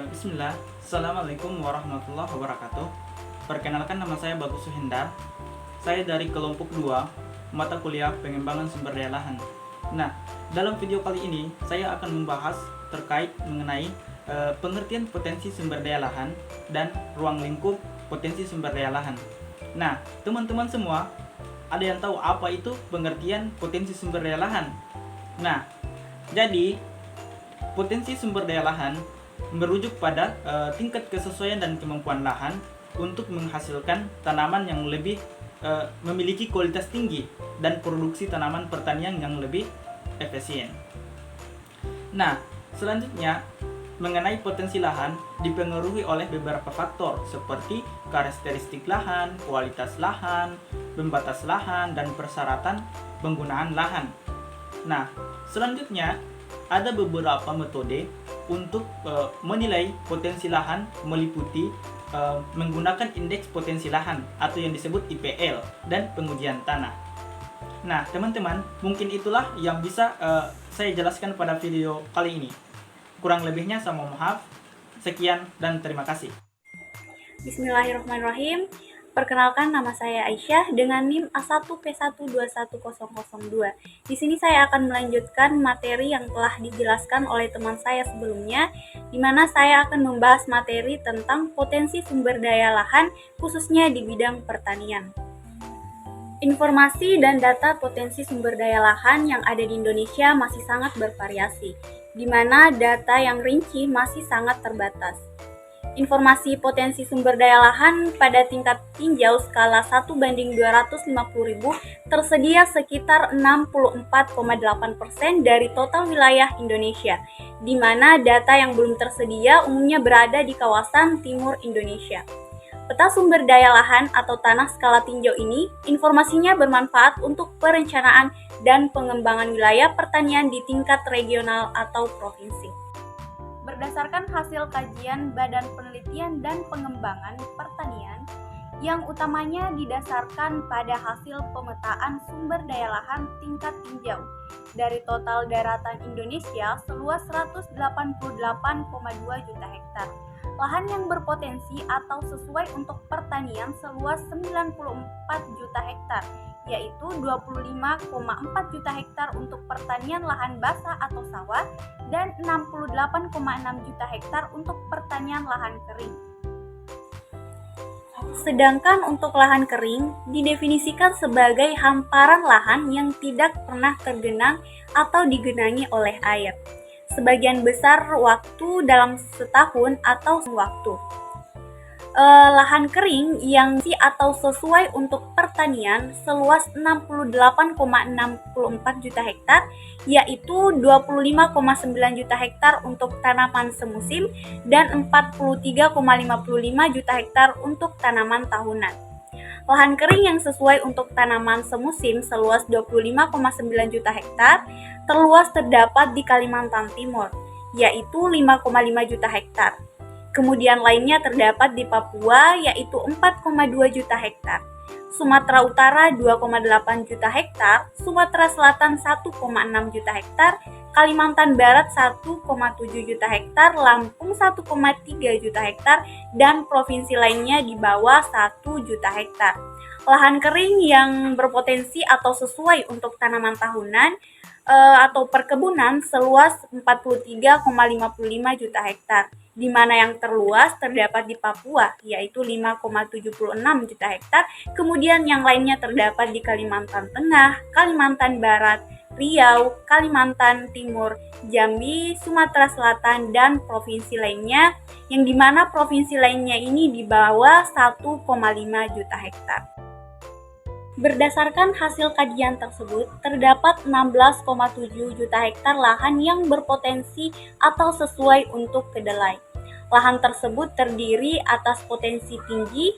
Bismillah, Assalamualaikum warahmatullahi wabarakatuh. Perkenalkan, nama saya Bagus Suhendar. Saya dari kelompok 2 mata kuliah pengembangan sumber daya lahan. Nah, dalam video kali ini saya akan membahas terkait mengenai pengertian potensi sumber daya lahan dan ruang lingkup potensi sumber daya lahan. Nah, teman-teman semua, ada yang tahu apa itu pengertian potensi sumber daya lahan? Nah, jadi potensi sumber daya lahan merujuk pada tingkat kesesuaian dan kemampuan lahan untuk menghasilkan tanaman yang lebih memiliki kualitas tinggi dan produksi tanaman pertanian yang lebih efisien. Nah, selanjutnya mengenai potensi lahan dipengaruhi oleh beberapa faktor seperti karakteristik lahan, kualitas lahan, pembatas lahan, dan persyaratan penggunaan lahan. Nah, selanjutnya ada beberapa metode untuk menilai potensi lahan meliputi menggunakan indeks potensi lahan atau yang disebut IPL dan pengujian tanah. Nah, teman-teman, mungkin itulah yang bisa saya jelaskan pada video kali ini. Kurang lebihnya saya mohon maaf. Sekian dan terima kasih. Bismillahirrahmanirrahim. Perkenalkan, nama saya Aisyah dengan NIM A1P1211002. Di sini saya akan melanjutkan materi yang telah dijelaskan oleh teman saya sebelumnya, di mana saya akan membahas materi tentang potensi sumber daya lahan, khususnya di bidang pertanian. Informasi dan data potensi sumber daya lahan yang ada di Indonesia masih sangat bervariasi, di mana data yang rinci masih sangat terbatas. Informasi potensi sumber daya lahan pada tingkat tinjau skala 1:250.000 tersedia sekitar 64,8% dari total wilayah Indonesia, di mana data yang belum tersedia umumnya berada di kawasan timur Indonesia. Peta sumber daya lahan atau tanah skala tinjau ini informasinya bermanfaat untuk perencanaan dan pengembangan wilayah pertanian di tingkat regional atau provinsi. Berdasarkan hasil kajian Badan Penelitian dan Pengembangan Pertanian, yang utamanya didasarkan pada hasil pemetaan sumber daya lahan tingkat tinjau dari total daratan Indonesia seluas 188,2 juta hektar. Lahan yang berpotensi atau sesuai untuk pertanian seluas 94 juta hektar, yaitu 25,4 juta hektar untuk pertanian lahan basah atau sawah dan 68,6 juta hektar untuk pertanian lahan kering. Sedangkan untuk lahan kering didefinisikan sebagai hamparan lahan yang tidak pernah tergenang atau digenangi oleh air sebagian besar waktu dalam setahun atau waktu. Lahan kering yang atau sesuai untuk pertanian seluas 68,64 juta hektar, yaitu 25,9 juta hektar untuk tanaman semusim dan 43,55 juta hektar untuk tanaman tahunan. Lahan kering yang sesuai untuk tanaman semusim seluas 25,9 juta hektar terluas terdapat di Kalimantan Timur, yaitu 5,5 juta hektar. Kemudian lainnya terdapat di Papua, yaitu 4,2 juta hektar. Sumatera Utara 2,8 juta hektar, Sumatera Selatan 1,6 juta hektar, Kalimantan Barat 1,7 juta hektar, Lampung 1,3 juta hektar, dan provinsi lainnya di bawah 1 juta hektar. Lahan kering yang berpotensi atau sesuai untuk tanaman tahunan atau perkebunan seluas 43,55 juta hektar, di mana yang terluas terdapat di Papua, yaitu 5,76 juta hektar, kemudian yang lainnya terdapat di Kalimantan Tengah, Kalimantan Barat, Riau, Kalimantan Timur, Jambi, Sumatera Selatan, dan provinsi lainnya, yang dimana provinsi lainnya ini di bawah 1,5 juta hektar. Berdasarkan hasil kajian tersebut, terdapat 16,7 juta hektar lahan yang berpotensi atau sesuai untuk kedelai. Lahan tersebut terdiri atas potensi tinggi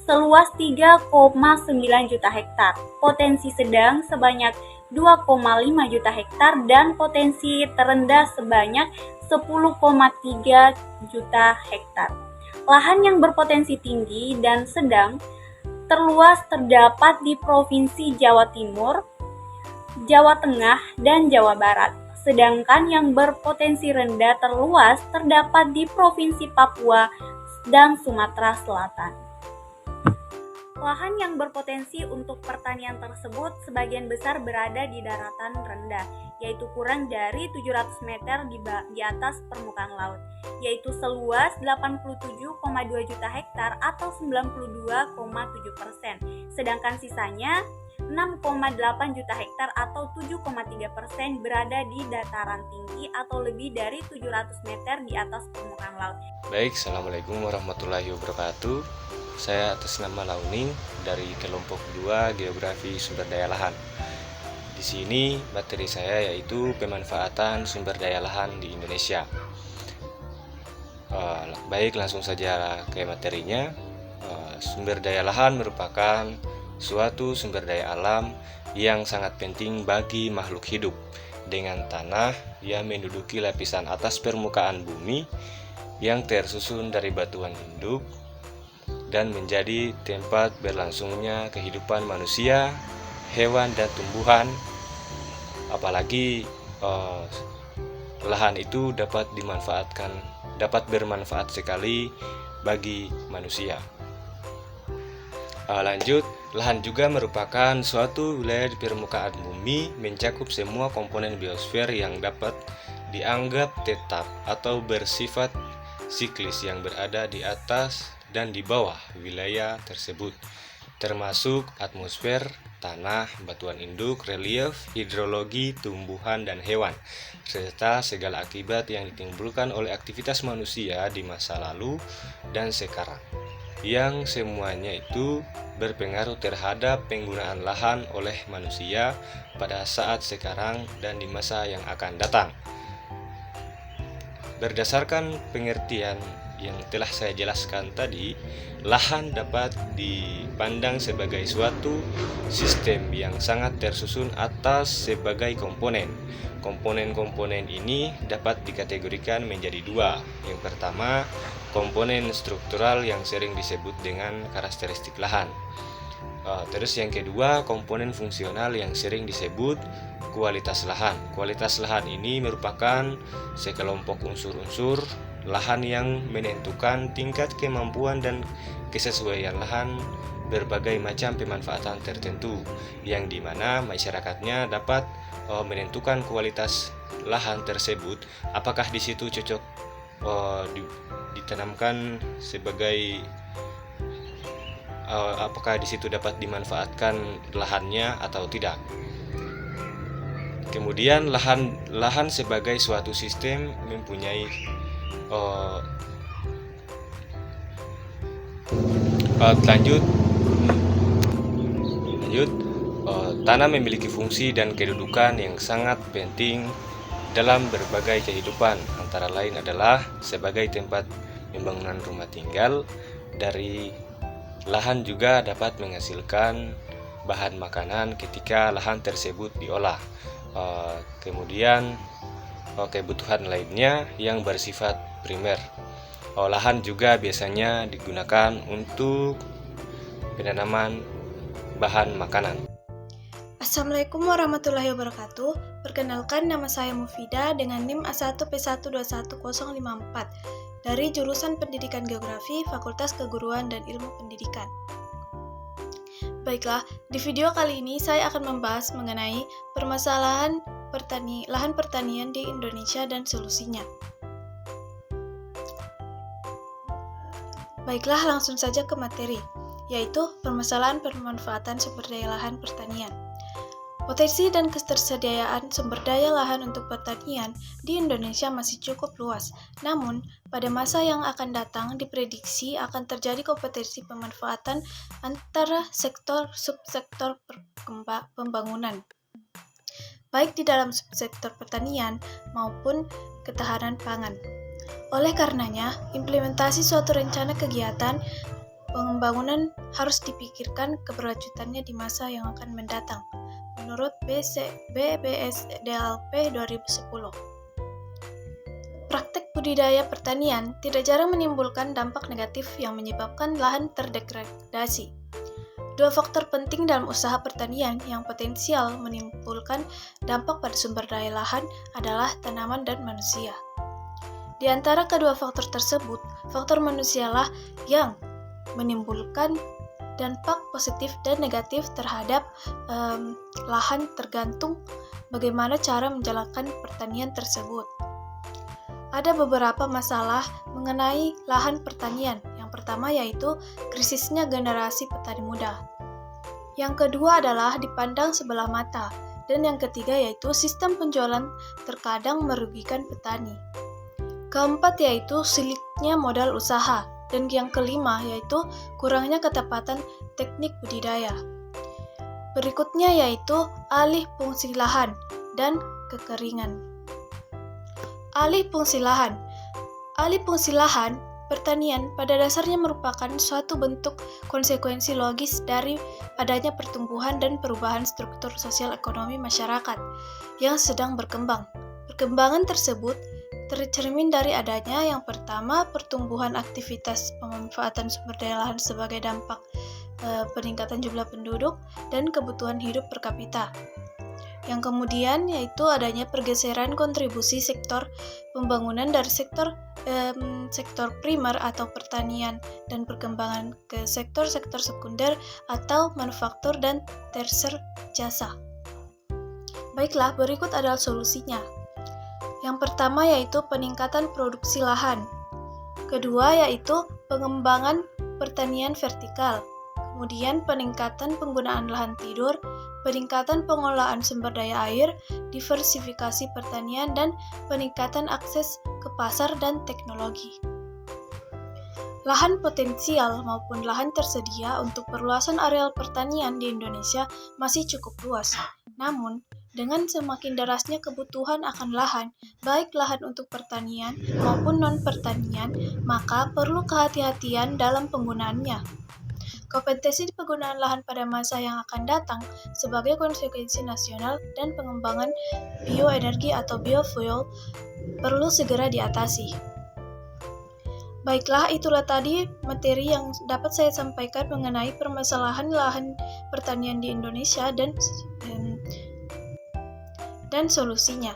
seluas 3,9 juta hektar, potensi sedang sebanyak 2,5 juta hektar, dan potensi terendah sebanyak 10,3 juta hektar. Lahan yang berpotensi tinggi dan sedang terluas terdapat di Provinsi Jawa Timur, Jawa Tengah, dan Jawa Barat. sedangkan yang berpotensi rendah terluas terdapat di Provinsi Papua dan Sumatera Selatan. Lahan yang berpotensi untuk pertanian tersebut sebagian besar berada di daratan rendah, yaitu kurang dari 700 meter di atas permukaan laut, yaitu seluas 87,2 juta hektar atau 92,7%, sedangkan sisanya 6,8 juta hektar atau 7,3% berada di dataran tinggi atau lebih dari 700 meter di atas permukaan laut. Baik, Assalamualaikum warahmatullahi wabarakatuh. Saya atas nama Launing dari kelompok 2 Geografi Sumber Daya Lahan. Di sini materi saya yaitu pemanfaatan sumber daya lahan di Indonesia. Baik, langsung saja ke materinya. Sumber daya lahan merupakan suatu sumber daya alam yang sangat penting bagi makhluk hidup, dengan tanah yang menduduki lapisan atas permukaan bumi yang tersusun dari batuan induk dan menjadi tempat berlangsungnya kehidupan manusia, hewan, dan tumbuhan. Apalagi lahan itu dapat bermanfaat sekali bagi manusia. Lanjut, lahan juga merupakan suatu wilayah di permukaan bumi mencakup semua komponen biosfer yang dapat dianggap tetap atau bersifat siklis yang berada di atas dan di bawah wilayah tersebut, termasuk atmosfer, tanah, batuan induk, relief, hidrologi, tumbuhan dan hewan, serta segala akibat yang ditimbulkan oleh aktivitas manusia di masa lalu dan sekarang, yang semuanya itu berpengaruh terhadap penggunaan lahan oleh manusia pada saat sekarang dan di masa yang akan datang. Berdasarkan pengertian yang telah saya jelaskan tadi, lahan dapat dipandang sebagai suatu sistem yang sangat tersusun atas sebagai komponen. Komponen-komponen ini dapat dikategorikan menjadi dua. Yang pertama, komponen struktural yang sering disebut dengan karakteristik lahan. Terus yang kedua, komponen fungsional yang sering disebut kualitas lahan. Kualitas lahan ini merupakan sekelompok unsur-unsur lahan yang menentukan tingkat kemampuan dan kesesuaian lahan berbagai macam pemanfaatan tertentu, yang dimana masyarakatnya dapat menentukan kualitas lahan tersebut, apakah di situ cocok ditanamkan sebagai apakah di situ dapat dimanfaatkan lahannya atau tidak. Kemudian lahan sebagai suatu sistem mempunyai tanah memiliki fungsi dan kedudukan yang sangat penting dalam berbagai kehidupan, antara lain adalah sebagai tempat pembangunan rumah tinggal. Dari lahan juga dapat menghasilkan bahan makanan ketika lahan tersebut diolah. Kemudian kebutuhan lainnya yang bersifat primer. Lahan juga biasanya digunakan untuk penanaman bahan makanan. Assalamualaikum warahmatullahi wabarakatuh. Perkenalkan, nama saya Mufidah dengan NIM A1P1211054 dari jurusan Pendidikan Geografi, Fakultas Keguruan dan Ilmu Pendidikan. Baiklah, di video kali ini saya akan membahas mengenai permasalahan lahan pertanian di Indonesia dan solusinya. Baiklah, langsung saja ke materi, yaitu permasalahan pemanfaatan sumber daya lahan pertanian. Potensi dan ketersediaan sumber daya lahan untuk pertanian di Indonesia masih cukup luas. Namun, pada masa yang akan datang diprediksi akan terjadi kompetensi pemanfaatan antara subsektor pembangunan, baik di dalam subsektor pertanian maupun ketahanan pangan. Oleh karenanya, implementasi suatu rencana kegiatan pembangunan harus dipikirkan keberlanjutannya di masa yang akan mendatang, menurut BBSDALP 2010. Praktek budidaya pertanian tidak jarang menimbulkan dampak negatif yang menyebabkan lahan terdegradasi. Dua faktor penting dalam usaha pertanian yang potensial menimbulkan dampak pada sumber daya lahan adalah tanaman dan manusia. Di antara kedua faktor tersebut, faktor manusialah yang menimbulkan dampak positif dan negatif terhadap lahan tergantung bagaimana cara menjalankan pertanian tersebut. Ada beberapa masalah mengenai lahan pertanian. Yang pertama yaitu krisisnya generasi petani muda. Yang kedua adalah dipandang sebelah mata. Dan yang ketiga yaitu sistem penjualan terkadang merugikan petani. Keempat yaitu sulitnya modal usaha. Dan yang kelima yaitu kurangnya ketepatan teknik budidaya. Berikutnya yaitu alih fungsi lahan dan kekeringan. Alih fungsi lahan. Alih fungsi lahan pertanian pada dasarnya merupakan suatu bentuk konsekuensi logis dari adanya pertumbuhan dan perubahan struktur sosial ekonomi masyarakat yang sedang berkembang. Perkembangan tersebut tercermin dari adanya yang pertama pertumbuhan aktivitas pemanfaatan sumber daya lahan sebagai dampak peningkatan jumlah penduduk dan kebutuhan hidup per kapita. Yang kemudian yaitu adanya pergeseran kontribusi sektor pembangunan dari sektor primer atau pertanian dan perkembangan ke sektor-sektor sekunder atau manufaktur dan tersier jasa. Baiklah, berikut adalah solusinya. Yang pertama yaitu peningkatan produksi lahan. Kedua yaitu pengembangan pertanian vertikal. Kemudian peningkatan penggunaan lahan tidur, peningkatan pengolahan sumber daya air, diversifikasi pertanian, dan peningkatan akses ke pasar dan teknologi. Lahan potensial maupun lahan tersedia untuk perluasan areal pertanian di Indonesia masih cukup luas. Namun, dengan semakin derasnya kebutuhan akan lahan, baik lahan untuk pertanian maupun non-pertanian, maka perlu kehati-hatian dalam penggunaannya. Kompetensi penggunaan lahan pada masa yang akan datang sebagai konsekuensi nasional dan pengembangan bioenergi atau biofuel perlu segera diatasi. Baiklah, itulah tadi materi yang dapat saya sampaikan mengenai permasalahan lahan pertanian di Indonesia dan solusinya.